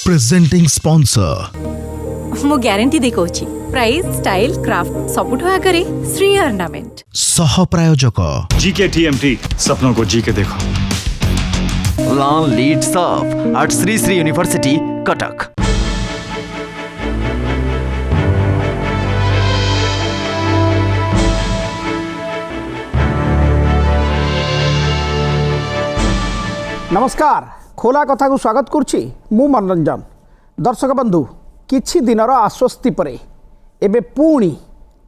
Presenting sponsor मु guarantee दे कहूची price style craft सबुठ आगरे Shri ornament सह प्रायोजक जीके टीएमटी सपनों को जीके देखो। Learn lead serve at Sri Sri University, Cuttack. नमस्कार खोला कथा को स्वागत करुच्ची मु मनोरंजन दर्शक बंधु किछि दिनर आश्वस्ति परे एबे पुणी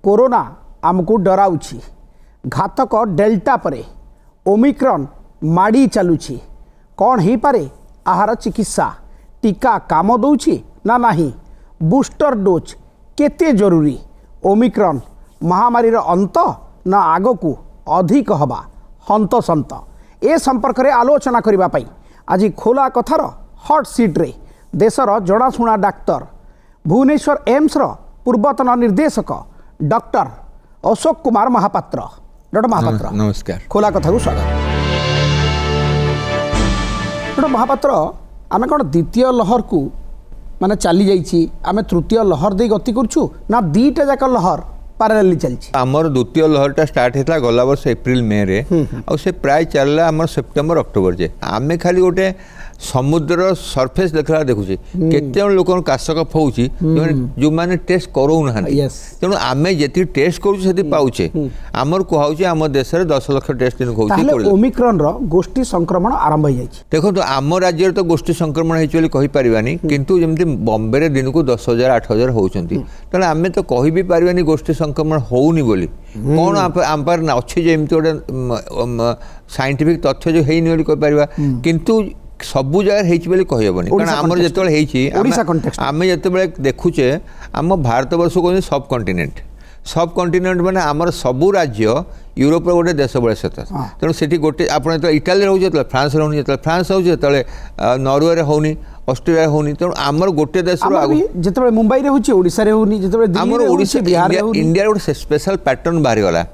कोरोना आमको डराउछि घातक डेल्टा परे ओमिक्रॉन माड़ी चलुछि कौन ही पारे आहार चिकित्सा टीका काम दउछि ना नाही बूस्टर डोज केते जरूरी ओमिक्रॉन महामारीर अंत ना आगकू अधिक हवा हंतसंत ए संपर्क में आलोचना करने आज खोला कथार हट सीट्रे देशर जनाशुना डाक्तर भुवनेश्वर एम्स पूर्वतन निर्देशक डॉक्टर अशोक कुमार महापात्र। डॉक्टर महापात्र नमस्कार। खोला कथा को स्वागत। डॉक्टर महापात्र आम कौन द्वितीय लहर को माने चली जाइए आम तृतीय लहर दे गति करूँ ना दीटा जाक लहर पैरेलली चलछि। आमर द्वितीय लहरटा स्टार्ट होता गला वर्ष एप्रिल मे रे आ से प्राय चलला आमर सेप्टेम्बर अक्टोबर जे आमे खाली गोटे समुद्र सरफेस देखला देखुछि केते लोक काश कफ होउछि जो माने टेस्ट करू ना तेणु आमे जेति टेस्ट करू सेति पाउछे आमर कहउछि आम देश रे 10 लाख टेस्ट दिन कहउछि ताले ओमिक्रॉन रो गोष्ठी संक्रमण आरंभ हो जाइछि। देखो तो आम राज्य तो गोष्ठी संक्रमण होइछि बोली कहि परिबानी किंतु जेमति बॉम्बे रे दिन को 10,000 8,000 होउछंती तले आमे तो कहि भी परिबानी गोष्ठी संक्रमण होउनी बोली कोन आम पर ना अछि जे एमति ओडे साइंटिफिक तथ्य जो हेइनी बोली कहि परिबा किंतु सबु जगह हेछि बोली कहि हेबनी कारण हमर जेतबेले हेछि आमे जेतबेले देखुचे आम भारत वर्ष को सब कॉन्टिनेंट माने आमर सबु राज्य यूरोप रो गोटे देश बड़े सत तेणु सेठी गोटे आपन तो इटाली रहउछ त फ्रांस रहउनी त फ्रांस होउछ त नॉर्वे रे होउनी ऑस्ट्रेलिया होउनी तेणु आमर गोटे देश रो जेतबेले मुंबई रे होउछ ओडिसा रे होउनी जेतबेले आमर ओडिसा बिहार रे होउनी इंडिया गोटे स्पेशल पैटर्न बाहरी गला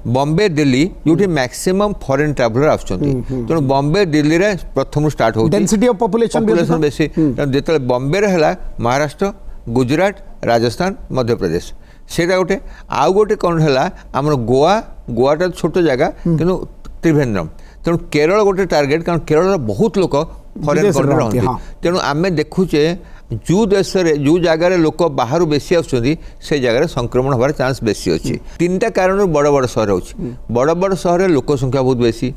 बॉम्बे दिल्ली जोठी मैक्सिमम फॉरेन ट्रैवलर आछंती तेणु बॉम्बे दिल्ली रे प्रथम स्टार्ट होउछ डेंसिटी ऑफ पॉपुलेशन बेसी जेतबेले बॉम्बे रे हला महाराष्ट्र गुजरात राजस्थान मध्य प्रदेश सेटा गोटे आउ गोटे कौन है आमर गोवाटा छोट जगह किंतु त्रिवेंद्रम तेणु केरल गोटे टार्गेट कारण केरल बहुत लोक फॉरेन कंट्री रहती तेणु आम देखुचे जो देश रे जो जगार लोक बाहर बेसी आसुँच से जगह संक्रमण हमारे चांस बेसी अच्छी तीनटा कारण बड़ बड़ सहर हो बड़ सहर लोक संख्या बहुत बेसी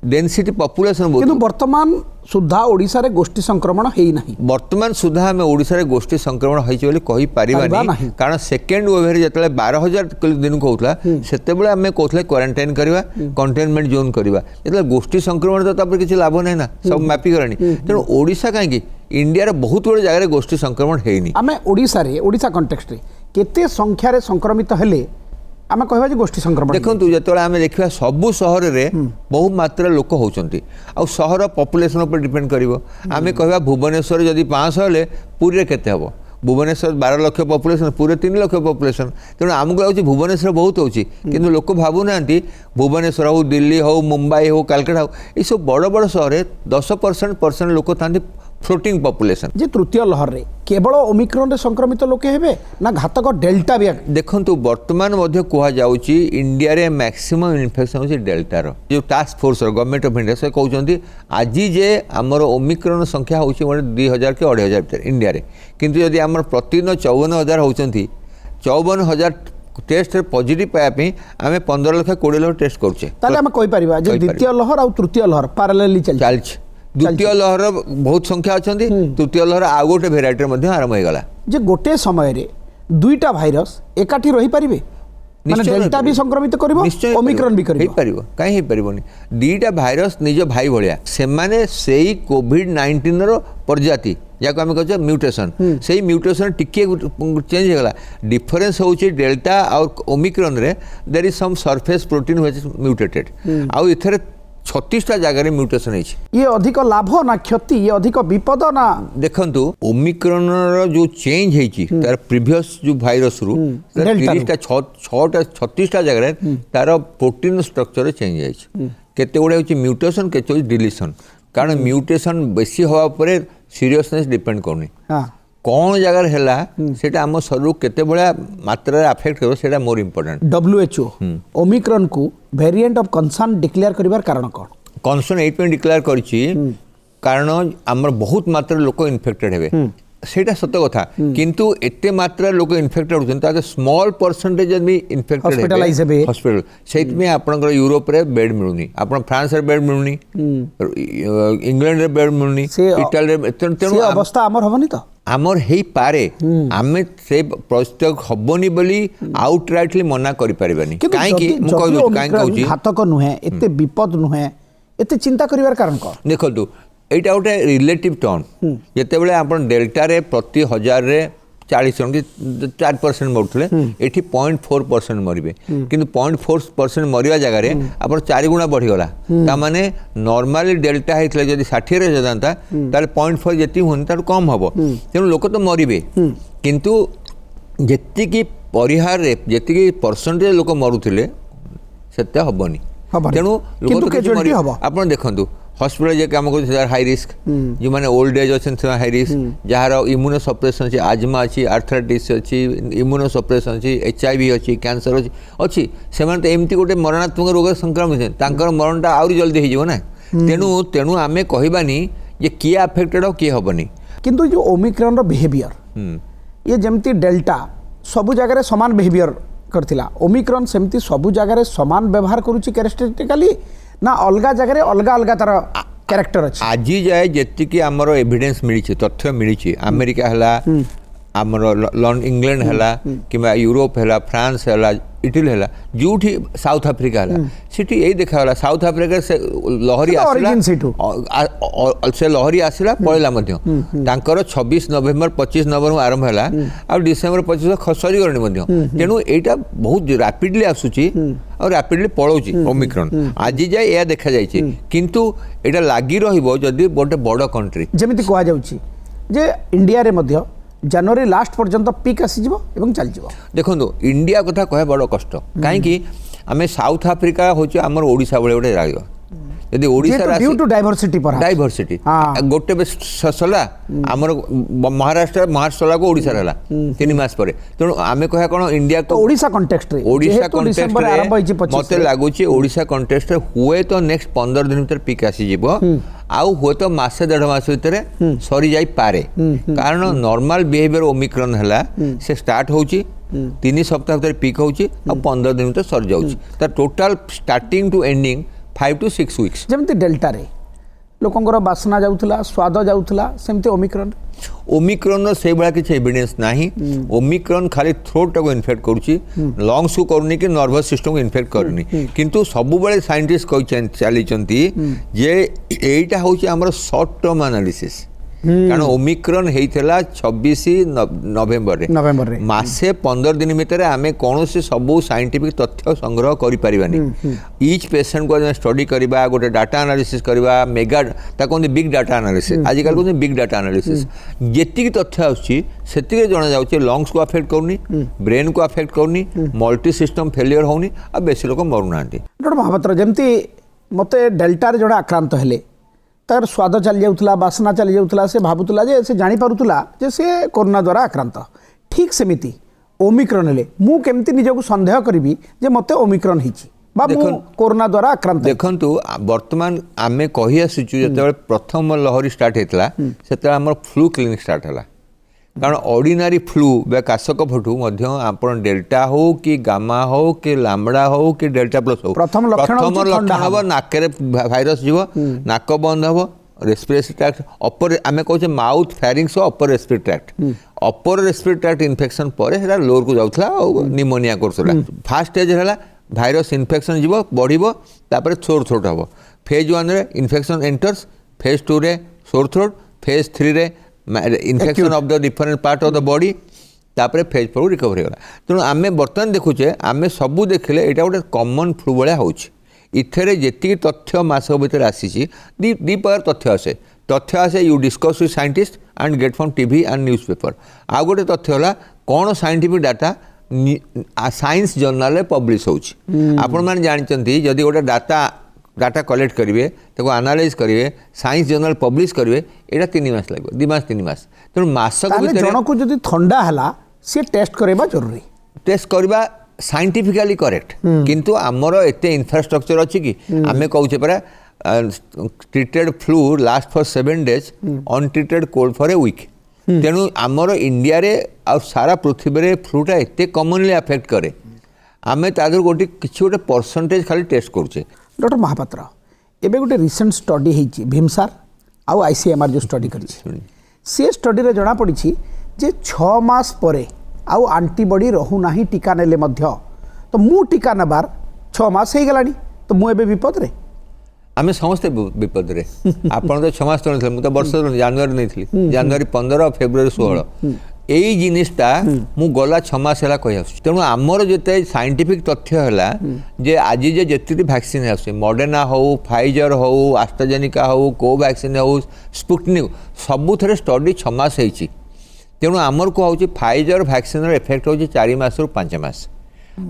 डेनसिटी पॉपुलेशन बहुत किंतु वर्तमान सुधा ओडिसा रे गोष्ठी संक्रमण हेई नाही वर्तमान सुधा हमें ओडिसा रे गोष्ठी संक्रमण होइछ बोली कहि परिबानी कारण सेकेंड वेव रे जतले 12,000 दिन को होतला सेते बेले हमें कोथले क्वारंटाइन करबा कंटेनमेंट जोन करबा जतले गोष्ठी संक्रमण तो तापर किछि लाभ नै ना सब मैपी करनी तेणु ओडिसा काहे कि इंडिया रे बहुत बड़ जगह रे गोष्ठी संक्रमण हेइनी हमें ओडिसा कॉन्टेक्स्ट रे केते संख्या रे संक्रमित हेले आम कह गोष्ठी संक्रमण देखो जो आम देखा सबू सहर में बहु मात्रा लोक होती आउ सहर पॉपुलेशन पर डिपेंड करिवो आम कह भुवनेश्वर जदि 500 हेले पुरी केते हबो भुवनेश्वर 12 लाख पॉपुलेशन पूरे 3 लाख पॉपुलेशन तेणु आमको लगुच भुवनेश्वर बहुत होची किंतु लोक भावु नांती भुवनेश्वर हो दिल्ली हो मुंबई हो कलकत्ता हो ये सब बड़ बड़ सहर 10% लोक था फ्लोटिंग पॉपुलेशन जे तृतीय लहर रे केवल ओमिक्रॉन रे संक्रमित लोक हेबे ना घातक डेल्टा भी देखंतु वर्तमान मध्ये कुहा जाउची इंडिया रे मैक्सिमम इन्फेक्शन होची डेल्टा रो जो task force government of India से कहउचंती आजि जे हमर ओमिक्रॉन संख्या होची 2000 के 2500 भीतर इंडिया रे किंतु यदि हमर प्रतिदिन 54,000 होचंती 54,000 टेस्ट पॉजिटिव पाया पे आमे 15 लाख 20 लाख टेस्ट करछे ताले हम कहि परिबा जे द्वितीय लहर और तृतीय लहर पैरेलली चलछि द्वितीय लहर बहुत संख्या अच्छा तृतीय लहर आउ गोटे भेराइटी आरंभ हो गला जे गोटे समय रे दुईटा भाइरस एकाठी रही पारिबे माने डेल्टा भी संक्रमित करिवो ओमिक्रॉन भी करिवो पारिबो काहे हे परिबोनी दीटा भाइरस निज भाई भलिया से माने सेही कोविड-19 रो प्रजाति याको आमे कहछ म्यूटेशन सेही म्यूटेशन टिके चेंज हो गला डिफरेंस होची डेल्टा और ओमिक्रॉन रे there is some surface protein which is mutated आउ इथरे 36टा जगह म्यूटेशन ये अधिक लाभ ना क्षति ये अधिक विपद ना देखंतु ओमिक्रॉन जो चेंज है तार प्रीवियस जो भाइरस रु 36टा जगह तार प्रोटीन स्ट्रक्चर चेंज है केते गुडे म्यूटेशन केते डिलीशन कारण म्यूटेशन बेसी हवा परे सीरियसनेस डिपेंड करनी हाँ कौन जगह है सेटा आम शरीर केते बड़ा मात्रा अफेक्ट कर सेटा मोर इम्पोर्टेंट WHO ओमिक्रॉन को वेरिएंट ऑफ कंसर्न डिक्लेयर करिवार कारण कौन कनसर्न एइट डिक्लेयर करछि कारण आमर बहुत मात्रा लोक इन्फेक्टेड हेबे सेटा सत कथा किंतु एते मात्रा लोक इन्फेक्टेड होछन ता स्मॉल परसेंटेज भी इन्फेक्टेड हॉस्पिटलाइज हेबे हॉस्पिटल सेत में आपनकर यूरोप रे बेड मिलुनी आपन फ्रांस रे बेड मिलुनी इंग्लैंड रे बेड मिलुनी इटाली रे से अवस्था हमर होबनी तो आमर हेई पारे आमे से प्रस्तक हबनी बोली आउटराइटली मना करि परिबानी काहे कि मु कहू काहे कहूची घातक नुहे एते विपद नुहे एते चिंता करिवार कारण कौन देखो एटा गोटे रिलेटिव टर्म जिते बड़े आप डेल्टा रे प्रति 1000 रे 40 जन कि 4% मरुले एठी 0.4% मरबे किंतु 0.4% मरिया जगह रे आप 4 गुणा बढ़ीगला ता माने नॉर्मली डेल्टा हेतले जदि 60 रे जदांता ताले 0.4 जेती होन तार कम हबो तेनु लोक तो मरिबे किंतु जेति की परिहार रे जेति की परसेंटेज लोक मरुथिले सेते हबनी तेनु लोक तो आपण देखंतु हॉस्पिटल जे काम कर हाई रिस्क जो मैंने ओल्ड एज अच्छे high risk jar immuno suppression अच्छी आजमा अच्छी आर्थराइटिस अच्छी इम्यूनो सप्रेसन अच्छी HIV अच्छी कैंसर अच्छी अच्छी से तो एमती गोटे मरणात्मक रोग संक्रमित मरणटा आहरी जल्दी हो ना तेणु तेणु आम कहबानी जे किए अफेक्टेड हो किए हेनी किंतु जो ओमिक्रॉन बिहेवियर ये जमती डेल्टा सबु जगह सामान बिहेवियर करथिला ओमिक्रॉन सेमती सबु जगह सामान व्यवहार करूची कैरेक्टरिस्टिकली ना अलगा जगह अलगा अलगा तार कैरेक्टर अच्छे आज जाए जी आमर एविडेंस मिली तथ्य मिली अमेरिका है आमर इंग्लैंड है कि यूरोप है फ्रांस है इटली है जो साउथ आफ्रिका है सीटी यही देखा साउथ आफ्रिका से लहरी से लहरी आसला पड़ेगा 26 नवेम्बर 25 नवेम्बर आरंभ है आ डिसेम्बर 25 सरीगले तेणु यहाँ बहुत रैपिडली आसूची और रैपिडली पलाऊँच ओमिक्रॉन आज जाए यह देखा जाए किंतु यहाँ लगी रही गोटे बड़ कंट्री जमी कहुचे इंडिया रे मध्य जनवरी लास्ट पर्यंत पीक आसीज चल देखो इंडिया कथा कह बड़ कष्ट कहीं आम साउथ आफ्रिका हूँ आम ओडिशा भाई गोटे राज्य यदि ओडिशा डाइवर्सिटी गोटे सला आमर महाराष्ट्र को ओडिशा रहा 3 मास पर तेणु आम कह कौन इंडिया तो ओडिशा कंटेक्स्ट मत लगुच ओडिशा कंटेक्स्ट हुए तो नेक्स्ट 15 दिन भर पीक आसीज आउ हुए तो मासे 1.5 मास भितर सरी जाई पारे कारण नॉर्मल बिहेवियर ओमिक्रॉन है से स्टार्ट होची 3 सप्ताह भर पीक होची और 15 दिन भर सरी जाउची त total starting to ending 5 to 6 weeks जमती डेल्टा रे लोकंकर बासना जाउथला स्वाद जाउथला सेमती ओमिक्रॉन से भाया किसी एविडेंस नाही ओमिक्रॉन खाली थ्रोट को इन्फेक्ट करुच्ची लंग्स को करनी कि नर्वस सिस्टम को इन्फेक्ट करनी किंतु सब बेले साइंटिस्ट कही चली जे एटा होची हमर शॉर्ट टर्म एनालिसिस कारण ओमिक्रॉन होता 26 नवेम्बर रे मासे 15 दिन भितर आम कौन से सबू साइंटिफिक तथ्य संग्रह करें ईच पेसेंट को स्टडी करवा गोटे डाटा एनालिसिस करवा मेगा कहते बिग डाटा एनालिसिस आजिकल कहते बिग डाटा एनालिसिस जी तथ्य आसी जना जाऊँगी लंग्स को अफेक्ट करनी ब्रेन को अफेक्ट करनी मल्टी सिस्टम फेलियर होनी आ बेसी लोक मरुना डॉक्टर महापात्र जमती मत डेल्टा रे जड़े आक्रांत हेले तार स्वाद चली जाऊला बासना चली जाऊला से भावुला जे से जानी पारुला जे से कोरोना द्वारा आक्रांत ठीक सेमिति ओमिक्रॉन हेले मु केमती निजको संदेह करी जे मते ओमिक्रॉन हिची बा मु कोरोना द्वारा आक्रांत देखंतु वर्तमान आमे कहि आसुचु जते प्रथम लहरी स्टार्ट हेतला सेते हमर फ्लू क्लिनिक स्टार्ट हला कारण ऑर्डिनरी फ्लू बे काशक फटू मध्य आपण डेल्टा हो कि गामा हो कि लाम्बडा हो कि डेल्टा प्लस हो प्रथम लक्षण हम नाक भाइरस जीव नाक बंद हम रेस्पिरेटरी ट्रैक्ट अपर आम कहे mouth pharynx upper respiratory tract upper respiratory tract infection पर लोअर को जाऊला निमोनिया करसला फास्ट स्टेज है भाइरस इन्फेक्शन जीव बढ़िबो तापर सोर थ्रोट हम फेज 1 रे इन्फेक्शन एंटर्स फेज 2 रे सोर थ्रोट फेज 3 रे infection of the different part of the body तापर फेज 4 रिकवर होगा तेणु आम बर्तमान देखुचे आम सबू देखले यहाँ गोटे कॉमन फ्लू भाया होथे जी तथ्य मास भर आसी दी प्रकार तथ्य आसे you discuss with scientist and get from TV and newspaper आ गोटे तथ्य है कौन scientific data science journal publish होची आपण माने जानचंती जदि गोटे डाटा डाटा कलेक्ट करेंगे ताको एनालाइज करेंगे साइंस जर्नल पब्लिश करेंगे यहाँ 3 मास लगे 2 मास 3 मास तेणु मासक जन को जब ठंडा है सी टेस्ट करवा जरूरी टेस्ट करवा साइंटिफिकली करेक्ट किंतु आमर एते इंफ्रास्ट्रक्चर अच्छी कि आम कहूचे परा treated flu last for 7 days untreated cold for a week तेणु आमर इंडिया रे आ सारा पृथ्वी रे फ्लूटा एते कॉमनली अफेक्ट करे आमे तादर गोटे किछि गोटे परसेंटेज खाली टेस्ट करूचे। डॉक्टर महापात्र एबे गोटे रिसेंट स्टडी होईची भीमसार आउ आईसीएमआर जो स्टडी करिछि से स्टडी रे जणा पड़िछि जे 6 मास परे आउ आंटीबॉडी रहू नाही टीका नेले मध्य तो मु टीका नबार 6 मास हे गलानी तो मु एबे विपद रे आमे समस्ते विपद रे आपण तो 6 मास तो नहीं तो वर्ष जनवरी नहीं थी जनवरी 15 फेब्रुआरी 16 यही जिनिसटा मु गला 6 मास है कही आस तेणु आमर जिते साइंटिफिक तथ्य है जे आज जे जिते वैक्सीन आस मॉडर्ना हो फाइजर हो एस्ट्राजेनिका हो कोवैक्सीन हो स्पुटनिक सबुथ स्टडी 6 मास होती तेणु आमर को हूँ फाइजर वैक्सीन इफेक्ट हो 4 मास रु 5 मास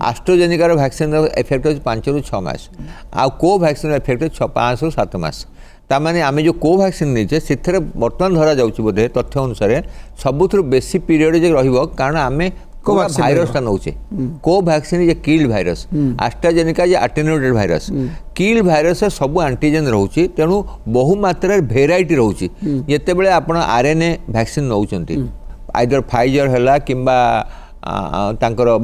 एस्ट्राजेनिकार वैक्सीन इफेक्ट हो 5 रु 6 मास आ कोवैक्सीन इफेक्ट 5 रु 7 मास तामाने आमे जो कोवैक्सीन नहीं से बर्तमान धरा जाऊँ बोधे तथ्य अनुसार सबुठ बेसी पीरियड जे रहिबो कारण आमे भाइरसटा नौचे कोवैक्सीन जे किल्ड भाइरस एस्ट्राजेनिका जे attenuated virus killed virus sub antigen रोचे तेणु बहु मात्रा भेराइटी रोचे जितेबाला आप आरएनए वैक्सीन नौचंती आइदर फाइजर है कि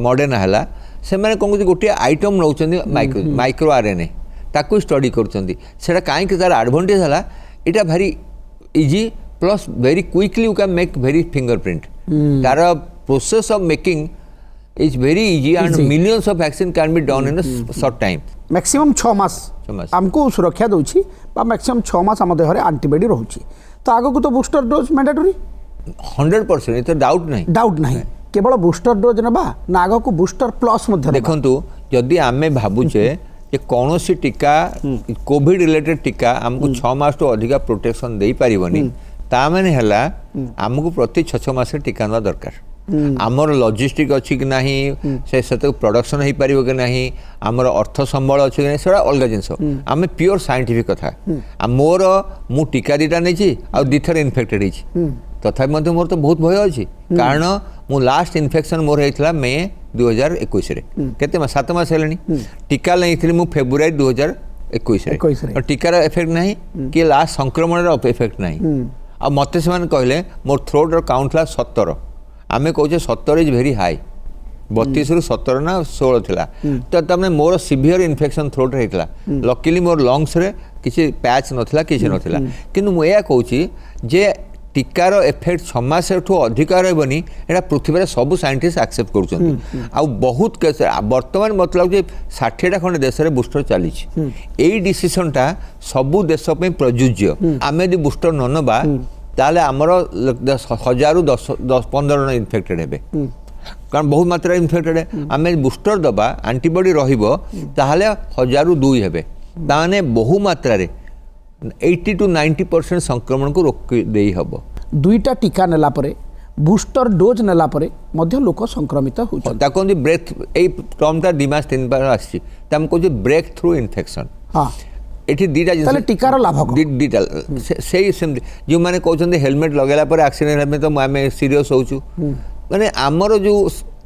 मॉडर्ना है से कौन गोटे आइटम नौचंती माइक्रो आरएनए ताकू स्टडी करा कहीं तार एडवांटेज है यहाँ भारी easy plus very quickly you can make very fingerprint तार process of making is very easy and millions of vaccine can be done in a short time maximum 6 मास हमको सुरक्षा दूची मैक्सिमम 6 मास आम देह आंटीबॉडी रोची तो आगो तो बूस्टर डोज मैंडेटरी 100% ये doubt नहीं केवल बूस्टर डोज ना ना आगो को बूस्टर प्लस देखु जदि आमे भावुचे कि कौन सी टीका कोविड रिलेटेड टीका आमको 6 मास तो अधिक प्रोटेक्शन दे पारिबनी ता माने हला आमको प्रति 6 मास टीका ना दरकार आमर लॉजिस्टिक अच्छी कि नहीं से प्रोडक्शन हो पारिबो कि नहीं आमर अर्थ संबल अच्छी कि नहीं सेटा अलग जिनस आम प्योर साइंटिफिक कथा मोर मु टीका दीटा नहीं आ दिथर इनफेक्टेड होती तथापि मोर तो बहुत भय अच्छी कारण मु लास्ट इन्फेक्शन मोर होता मे 2021 केते 7 मास है टीका नहीं मु फेब्रुआरी 2021 टीकार इफेक्ट नहीं कि लास्ट संक्रमण इफेक्ट नहीं आ मत से कहले मोर थ्रोट काउंट ला 17 आमे कहचे 17 इज वेरी हाई 32 रु 17 ना 16 थिला तो तमने मोर सीवियर इन्फेक्शन थ्रोट होता लकीली मोर लंग्स रे किसी पैच नथिला किसी नथिला किंतु मु या कहूची जे टीकार इफेक्ट 6 मास अधिक रही यहाँ पृथ्वी सब साइंटिस्ट एक्सेप्ट कर बहुत केस बर्तमान मतलब 60टा खंड देश में बूस्टर चली यही डिसीजनटा सबू देश प्रযোज्य आम यदि बूस्टर न नवा ताले आमर 1000 ରୁ 15 जन इनफेक्टेड हे कारण बहुत मात्रा इनफेक्टेड है आम बूस्टर दबा आंटीबॉडी रहिबो ताले 1000 ରୁ 2 हेबे ताने बहु मात्रा रे 80 to 90% संक्रमण को रोक दे हब 2टा टीका नेला परे बूस्टर डोज नेला परे मध्य लोक संक्रमित होता कहते ब्रेक ए टर्मटा 2 मास 3 बार आसी तम कहते ब्रेक थ्रू इन्फेक्शन हाँ एठी दीटा जिन टीकार लाभ दीटा से जो मैंने कहते हेलमेट लगेला पर एक्सीडेंट हेल्मेट तो आम सीरीयस होचु माने आमर जो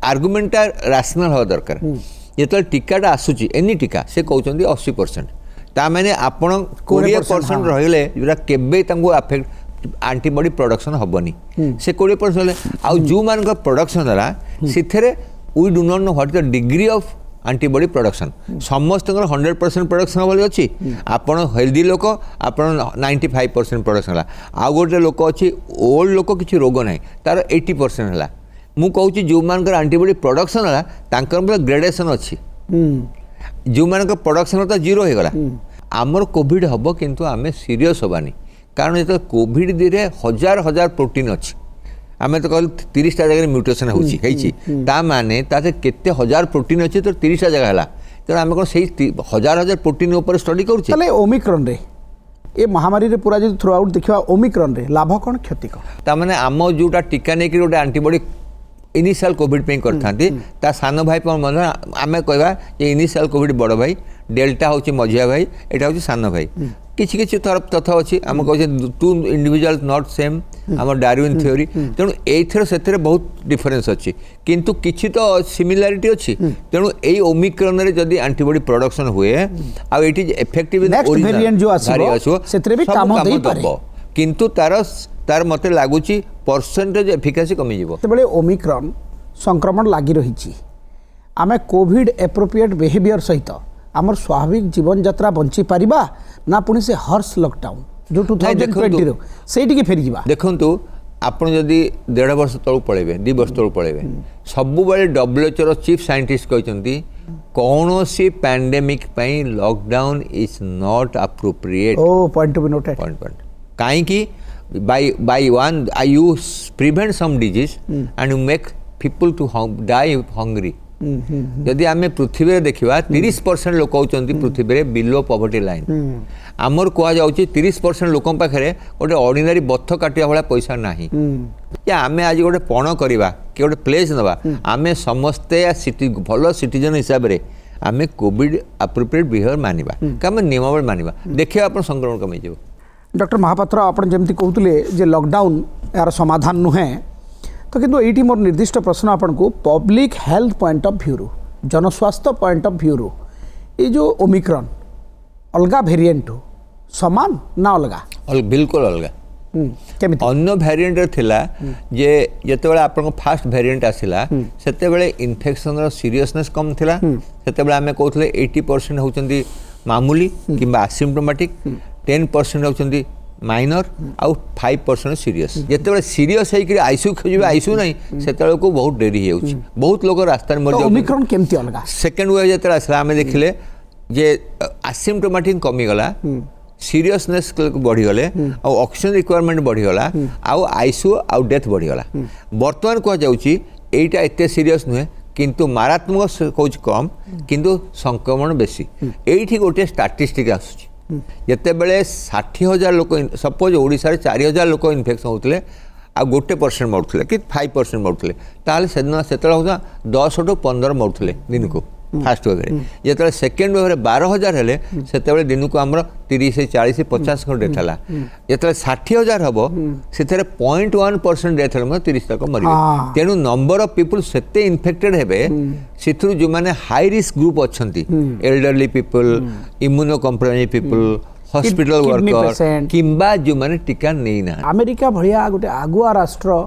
आर्गुमेंटा रैशनल हवा दरकार जो टीकाटा आसूची एनी टीका से कहते 80% ताने आपण 20% रहिले जोरा केबे तंगो अफेक्ट आंटीबॉडी प्रोडक्शन हबनी से 20% आउ जो मान का प्रोडक्शन हला सिथरे we do not know what the degree of antibody production समस्त 100% प्रोडक्शन वाली अच्छी आपण हेल्दी लोक आपण 95% प्रोडक्शन हला आउ गोटे लोक अच्छी ओल्ड लोक किसी रोग ना तार 80% हला मु कहूँ जो मान आंटीबॉडी प्रोडक्शन हला तांकर ग्रेडेशन अच्छी जो मान प्रोडक्शन तो 0 हो गला आमर कोविड हम किंतु आम सीरीयस हबानी कारण जो कोविड दी हजार हजार प्रोटीन अच्छी आम तो कह 30टा जगह म्यूटेशन होता माने केते हजार प्रोटीन अच्छी तो 30टा जगह है तेना आम कौन से हजार हजार प्रोटीन उपर स्टडी कर ओमिक्रॉन रे ए महामारी रे पूरा जो थ्रू आउट देखा ओमिक्रॉन रे लाभ कौन क्षति कौन आम जोटा टीका नहीं कि गोटे आंटीबॉडी इनिशियल कोविड पे करता सान भाई आम कहवा इनिशियल कोविड बड़ भाई डेल्टा हूँ मझिया भाई एटा हूँ सान भाई किसी किसी तरफ तथा अच्छी आम कहे टू इंडिविजुअल नॉट सेम आम डार्विन थ्योरी तेणु एथर से बहुत डिफरेन्स अच्छी किंतु किसी तो सिमिलारिटी अच्छी तेणु यही ओमिक्रॉन रे जदि एंटीबॉडी प्रोडक्शन हुए आ it is effective in next variant जो आसीबो सेतरे भी काम देई पारे किंतु तार मते लागुची परसेंटेज एफिकासी कमी जीवो तेबेले ओमिक्रॉन संक्रमण लागि रहिछि आमे कोविड एप्रोप्रिएट बिहेवियर सहित आमर स्वाभाविक जीवन यात्रा बंची पारिबा ना पुणी से हर्ष लॉकडाउन जो 2020 रो सेठी के फेरी जीवा देखंतु आपण जदि 1.5 वर्ष तळु पळेबे 2 वर्ष तळु पळेबे सबु बेले WHO रो चीफ साइंटिस्ट कहचंती कौनसी पैंडेमिक पई लॉकडाउन इज नॉट एप्रोप्रिएट ओ point to be noted point काई की by one you prevent some disease and you make people to die hungry यदि आम पृथ्वी देखा 30% लोक होती पृथ्वी बिलो पॉवर्टी लाइन आमर कहुच्छे 30% लोक पाखे गोटे ऑर्डिनरी बथ काटिया भाया पैसा ना आम आज गोटे पण करवा कि गोटे प्लेस ना आम समस्ते भल सिटीजन हिसाब से आम कोविड एप्रोप्रिएट बिहेवियर मानवा आम नियमावली मानवा देखिए आप संक्रमण कमी डॉक्टर महापात्र आप जमी कहते जे लॉकडाउन यार समाधान नुहे तो किंतु ये मोर निर्दिष्ट प्रश्न आपन को public health point of view रु जनस्वास्थ्य पॉइंट ऑफ व्यू रु ये जो ओमिक्रॉन अलगा वेरिएंट हो समान ना अलगा बिल्कुल अलगा केमिति अन्य वेरिएंट थिला जे जेतेबेले आपन फास्ट वेरिएंट आसिला सेतेबेले इन्फेक्शन रो सीरियसनेस कम थिला सेतेबेले आमे कहथले 80% होचंदी मामूली किंबा एसिम्प्टोमेटिक 10% होचंदी माइनर आउ 5% सीरियस जेतेबेले सीरियस है कि आईसीयू खोजिबे आईसीयू नहीं सेतेबेले को बहुत देरी होउची बहुत लोग रास्ता में मर जाउ ओमिक्रॉन केमति अलगा सेकंड वेव जेतेबेले आसला आमे देखिले जे एसिम्प्टोमेटिक कमी गला सीरियसनेस बढ़ी गले आ ऑक्सीजन रिक्वायरमेंट बढ़ी गला आ आईसीयू आ डेथ बढ़ी गला वर्तमान कह जाउची एटा एते सीरियस नुहे किंतु मारात्मक कहूँ कम किंतु संक्रमण बेसी एठी गोटे स्टाटिस्टिक आसुची जितेबले 60,000 लोक सपोज ओडिशा रे 4,000 लोक इन्फेक्शन होते आ 1% मरुले कि 5% मरुले ताले सेदिन सेतला होता 10 टू 15 मरुले दिन को फास्ट वेव जो सेकेंड वेव 12,000 हेले से दिन को आमर 30 40 50 खंड डेथ है जो 60,000 हम से 0.1% डेथ है 30 तक मर तेणु नंबर ऑफ पीपल सेते इन्फेक्टेड हेबे सिथुरु जो माने हाई रिस्क ग्रुप अच्छंती elderly people immunocompromised people hospital worker किंबा जो माने टीका नहीं ना अमेरिका भलिया गोटे आगुआ राष्ट्र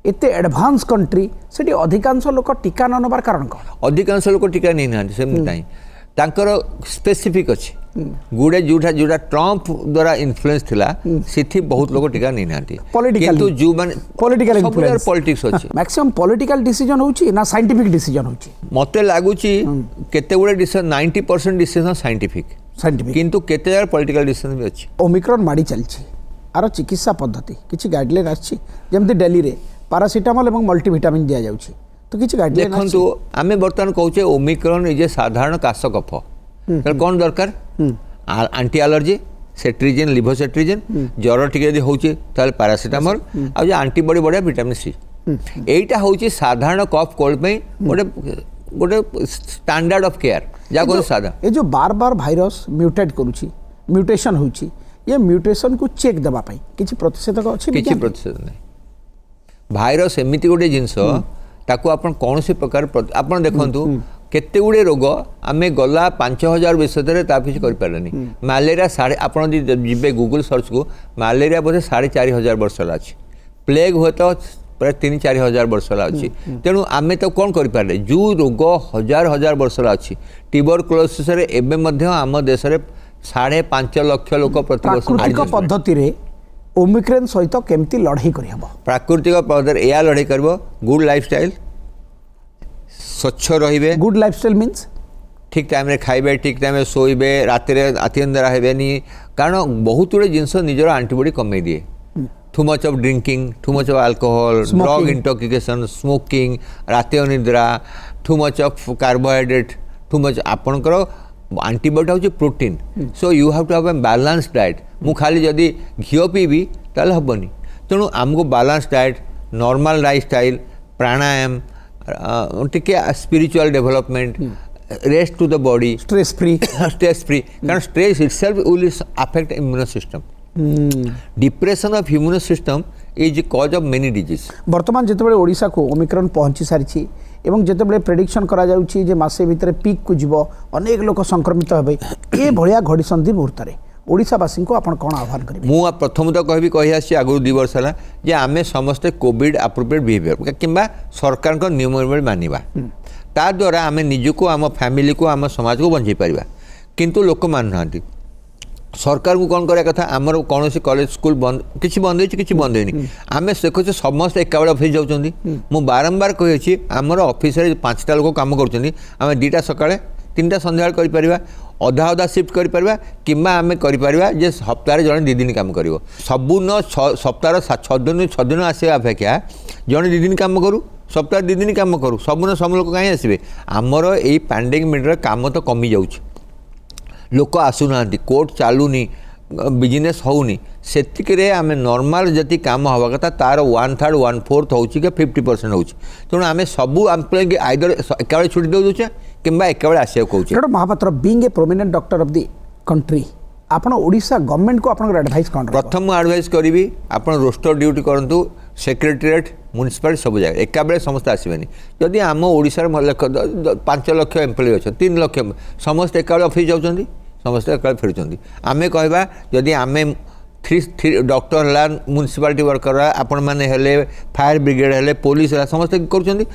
एते एडवांस कंट्री सेठी अधिकांश लोक टीका न नबार कारण कौन अधिकांश लोक टीका नहीं ना सेमती नहीं तांकर स्पेसिफिक अच्छी गुड़े जोटा जोटा ट्रंप द्वारा इन्फ्लुएंस थिला सिथि बहुत लोग टीका नहीं ना किंतु जो माने पॉलिटिकल इन्फ्लुएंस पॉलिटिक्स अछि मैक्सिमम पॉलिटिकल डिसीजन होची ना साइंटिफिक डिसीजन होची मते लागुची केते गुडे डिसीजन 90% डिसीजन साइंटिफिक किंतु केते यार पॉलिटिकल डिसीजन भी अछि ओमिक्रॉन माडी चलची आरो चिकित्सा पद्धति किछि गाइडलाइन आछि जेमति दिल्ली रे पैरासिटामोल एवं मल्टीविटामिन दिया जाउची तो किछि गाइडलाइन देखंतु आमे बर्तमान कहूचे ओमिक्रॉन इज ए साधारण काश कफ तो कौन दरकार एंटी एलर्जी सेट्रिजिन लिवोसेट्रिजिन ज्वर टिके यदि होची ताले पैरासिटामोल आ जे एंटीबॉडी बढ़िया विटामिन सी एटा होची साधारण कफ कोल्ड पे गोटे गोटे स्टैंडर्ड ऑफ केयर जा को साधा ए जो बार बार वायरस म्यूटेट करूची म्यूटेशन होची ये म्यूटेशन को चेक देबा पई किछि प्रतिषेधक अछि किछि प्रतिषेधक नहीं भाइरस एमती गोटे जिनस ताकू आपण कौन सी प्रकार आपण देखंतु केते गुडे रोग आमे गला 5,000 विषय किसी करें मलेरिया साढ़े आपण जीवे गूगल सर्च को मलेरिया बोधे 4,500 वर्ष अच्छी प्लेग हुए तो प्राय 3-4 वर्ष अच्छी तेणु आमे तो कौन करें जो रोग हजार हजार वर्ष अच्छी ट्यूबरकुलोसिस एवं आम देश में 5.5 लाख लोक प्राकृतिक पद्धति रे ओमिक्रॉन सहित केमती लड़ाई करि हबो प्राकृतिक पद्धति या लड़ाई करबो गुड लाइफस्टाइल स्वच्छ रहिबे गुड लाइफस्टाइल मींस ठीक टाइम रे खाइबे ठीक टाइम रे सोइबे राति रे अतिअंधेरा हेबेनी कारण बहुत गुड़े जिनस निजर एंटीबॉडी कमे दिए too much of drinking too much of alcohol drug intoxication smoking राति अनिद्रा too much of carbohydrate too much आपणकर एंटीबॉडी हूँ protein so you have to have a balance diet मु खाली जदि घी पीबी ताले हेनी तेणु आमको balance diet normal lifestyle pranayama टिके spiritual development rest to the body, stress free stress free, कारण stress itself will affect immune system. Depression of immune system is cause of many disease. बर्तमान जितेबाला ओडिशा को ओमिक्रॉन पहुंची सारी एवं जितेबाला prediction करा जाउची जे मासे भितर पीक को जीव अनेक लोक संक्रमित हेबे ए भलिया घड़ीसंधि मुहूर्त रे ओडिशावासी को आपण कौन आह्वान करेंगे? मु प्रथम तो कही आसी आगु 2 वर्ष है जे आमे समस्ते कोविड अप्रोप्रिएट बिहेवियर किंबा सरकार को नियम मानिबा ता द्वारा आमे निजको आम फैमिली को आम समाज को बंचाई पारिबा. किंतु लोक मान नांती सरकार को कौन करा कथा आमर कौन कॉलेज स्कूल बंद किसी बंद होइछि किछि बंद होइनि आमे देखुछे समस्त एका बेला ऑफिस जाउछन्ती. मु बारंबार कहिछि आमर ऑफिस रे 5टा लोक काम करछन्ती आमे 2टा सकाळे 3टा संध्याकाळ करि परिबा अधा अधा शिफ्ट करि परिबा किंबा आमे करि परिबा जे सप्ताह जणे 2 दिन काम करिवो सबुन सप्ताह 6 दिन आसे अपेक्षा जणे 2 दिन काम करू सप्ताह 2 दिन काम करू सबुन सब लोक काई आसीबे आमर एई पैंडेमिक मीटर काम तो कमी जाउछि लोक आसुना कोर्ट चलूनी बिजनेस होनी से आम नॉर्मल जति काम हवा कथा तार 1/3 1/4 हो 50% हो तेणु आम सबू एम्प्लॉय आइदर एका छुट्टी दे कि एका आसा कहूँ. Mahapatra being a prominent doctor of the country आपण ओडिशा गवर्नमेंट को आपण एडवाइस कौन? प्रथम एडवाइस करी आप रोस्टर ड्यूटी करूँ सेक्रेटेरिएट म्युनिसिपालिटी सब जगह एका बेले समस्त आसबेनि जदि आम ओडिशार 5 लाख एम्प्लॉय अच्छा 3 लाख समस्त एका ऑफिस जाऊँच समस्त एका फेरुंच आम कहवा जदि आम 3 डॉक्टर है म्युनिसिपालिटी वर्कर आपण मैंने हेले फायर ब्रिगेड हेले पुलिस है समस्त करें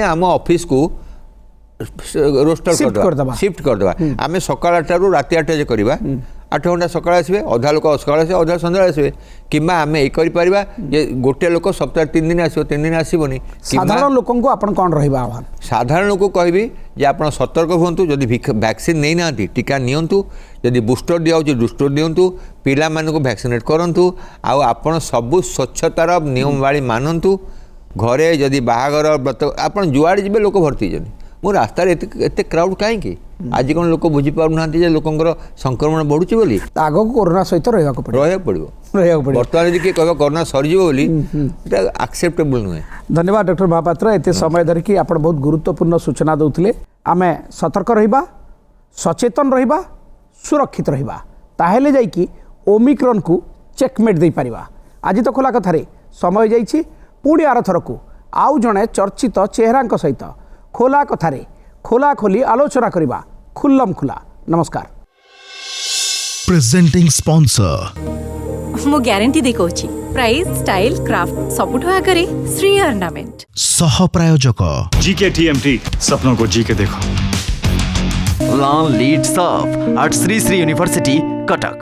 आम ऑफिस को रोस्टर शिफ्ट करदे आम सकाल 8 रू राति 8 जे करवा 8 घंटा सकाल आसबे अधा लोक सकाल आसबे अधा सन्ध्या आसबे कि आम ये करिपरिबा जे गोटे लोक सप्ताह 3 दिन आसो 3 दिन आसबनी. साधारण लोक को आपण कोन रहिबा आह्वान? साधारण लोक कहबी जे आपण सतर्क हुंतु जदि वैक्सीन नहीं नांती टीका नियंतु जदि बूस्टर दियाउची बूस्टर दियंतु पिला मानको वैक्सीनेट करंतु आ आपण सब स्वच्छतार नियमावली मानंतु घरे जदि बाहागर व्रत आपण जुआड़े जिबे लोक भर्ती जनी मो रास्तार एते क्राउड कहीं आज कौन लोक बुझी पार ना लोकर संक्रमण बढ़ुची बोली आग को कोरोना सहित रहा पड़ो बर्तमान यदि किए कह कोरोना सरीज बोली एक्सेप्टेबल नुहे. धन्यवाद डॉक्टर महापात्र एते समय धरिकी आप बहुत गुरुत्वपूर्ण सूचना दौले आम सतर्क रहिबा सचेतन रहिबा सुरक्षित रहिबा ताहेले जाइकी ओमिक्रॉन को चेकमेट दे पारिबा. आज तो खोला कथारे समय जाइछि पुणी आर थरकू आउ जणे चर्चित चेहरा सहित खोला कथारे खोला खोली आलोचना करिबा खुल्लम खुला. नमस्कार. प्रेजेंटिंग स्पॉन्सर मु ग्यारंटी दे कहूची प्राइस स्टाइल क्राफ्ट सबुठ आगरे श्री ऑर्नामेंट. सह प्रायोजक जीके टीएमटी सपनों को जी के देखो. Learn leads of at Sri Sri University, Cuttack.